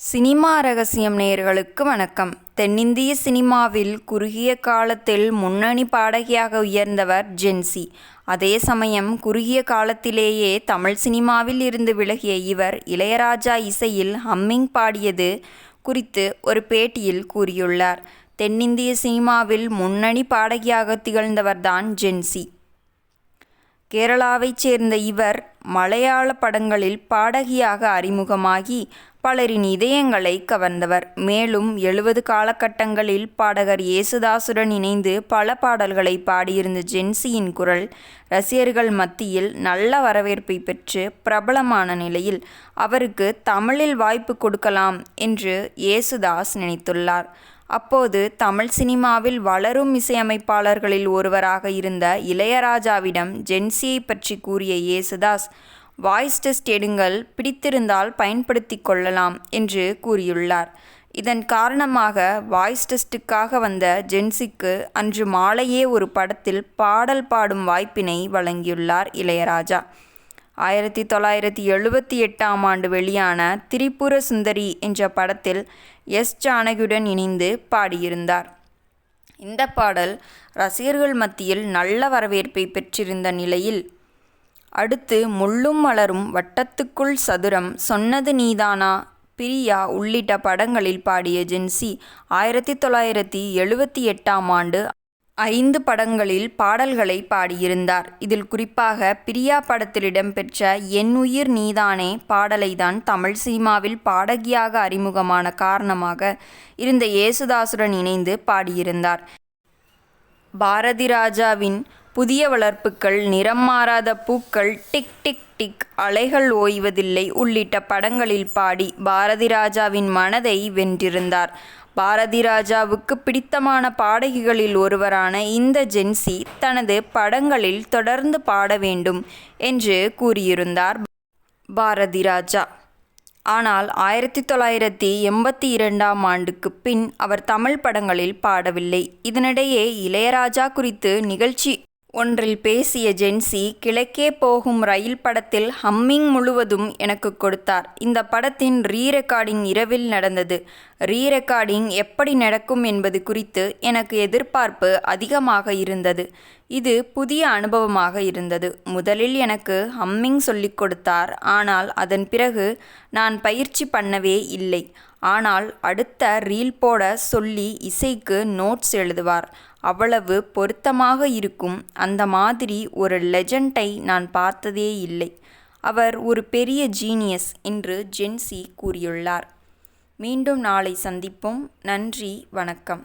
Cinema ரகசியம் நேயர்களுக்கு வணக்கம். தென்னிந்திய சினிமாவில் குறுகிய காலத்தில் முன்னணி பாடகியாக உயர்ந்தவர் ஜென்சி. அதே சமயம் குறுகிய காலத்திலேயே தமிழ் சினிமாவில் இருந்து விலகிய இவர் இளையராஜா இசையில் ஹம்மிங் பாடியது குறித்து ஒரு பேட்டியில் கூறியுள்ளார். தென்னிந்திய சினிமாவில் முன்னணி பாடகியாக திகழ்ந்தவர்தான் ஜென்சி. கேரளாவைச் சேர்ந்த இவர் மலையாள படங்களில் பாடகியாக அறிமுகமாகி பலரின் இதயங்களை கவர்ந்தவர். மேலும் 70 காலகட்டங்களில் பாடகர் யேசுதாசுடன் இணைந்து பல பாடல்களை பாடியிருந்த ஜென்சியின் குரல் ரசிகர்கள் மத்தியில் நல்ல வரவேற்பை பெற்று பிரபலமான நிலையில் அவருக்கு தமிழில் வாய்ப்பு கொடுக்கலாம் என்று யேசுதாஸ் நினைத்துள்ளார். அப்போது தமிழ் சினிமாவில் வளரும் இசையமைப்பாளர்களில் ஒருவராக இருந்த இளையராஜாவிடம் ஜென்சியை பற்றி கூறிய யேசுதாஸ், வாய்ஸ் டெஸ்ட் எடுங்கள், பிடித்திருந்தால் பயன்படுத்தி கொள்ளலாம் என்று கூறியுள்ளார். இதன் காரணமாக வாய்ஸ் டெஸ்டுக்காக வந்த ஜென்சிக்கு அன்று மாலையே ஒரு படத்தில் பாடல் பாடும் வாய்ப்பினை வழங்கியுள்ளார் இளையராஜா. 1978ஆம் ஆண்டு வெளியான திரிபுர சுந்தரி என்ற படத்தில் எஸ். ஜானகியுடன் இணைந்து பாடியிருந்தார். இந்த பாடல் ரசிகர்கள் மத்தியில் நல்ல வரவேற்பை பெற்றிருந்த நிலையில் அடுத்து முள்ளும் மலரும், வட்டத்துக்குள் சதுரம், சொன்னது நீதானா, பிரியா உள்ளிட்ட படங்களில் பாடிய ஜென்சி 1978ஆம் ஆண்டு 5 படங்களில் பாடல்களை பாடியிருந்தார். இதில் குறிப்பாக பிரியா படத்தில் இடம்பெற்ற என் உயிர் நீதானே பாடலை தான் தமிழ் சினிமாவில் பாடகியாக அறிமுகமான காரணமாக இருந்த யேசுதாசுடன் இணைந்து பாடியிருந்தார். பாரதி ராஜாவின் புதிய வளர்ப்புகள், நிறம் மாறாத பூக்கள், டிக் டிக் டிக், அலைகள் ஓய்வதில்லை உள்ளிட்ட படங்களில் பாடி பாரதி ராஜாவின் மனதை வென்றிருந்தார். பாரதி ராஜாவுக்கு பிடித்தமான பாடகிகளில் ஒருவரான இந்த ஜென்சி தனது படங்களில் தொடர்ந்து பாட வேண்டும் என்று கூறியிருந்தார் பாரதி ராஜா. ஆனால் 1982ஆம் ஆண்டுக்கு பின் அவர் தமிழ் படங்களில் பாடவில்லை. இதனிடையே இளையராஜா குறித்து நிகழ்ச்சி ஒன்றில் பேசிய ஜென்சி, கிழக்கே போகும் ரயில் படத்தில் ஹம்மிங் முழுவதும் எனக்கு கொடுத்தார். இந்த படத்தின் ரீரெக்கார்டிங் இரவில் நடந்தது. ரீரெக்கார்டிங் எப்படி நடக்கும் என்பது குறித்து எனக்கு எதிர்பார்ப்பு அதிகமாக இருந்தது. இது புதிய அனுபவமாக இருந்தது. முதலில் எனக்கு ஹம்மிங் சொல்லிக் கொடுத்தார். ஆனால் அதன் பிறகு நான் பயிற்சி பண்ணவே இல்லை. ஆனால் அடுத்த ரீல் போட சொல்லி இசைக்கு நோட்ஸ் எழுதுவார். அவ்வளவு பொருத்தமாக இருக்கும். அந்த மாதிரி ஒரு லெஜண்டை நான் பார்த்ததே இல்லை. அவர் ஒரு பெரிய ஜீனியஸ் என்று ஜென்சி கூறியுள்ளார். மீண்டும் நாளை சந்திப்போம். நன்றி, வணக்கம்.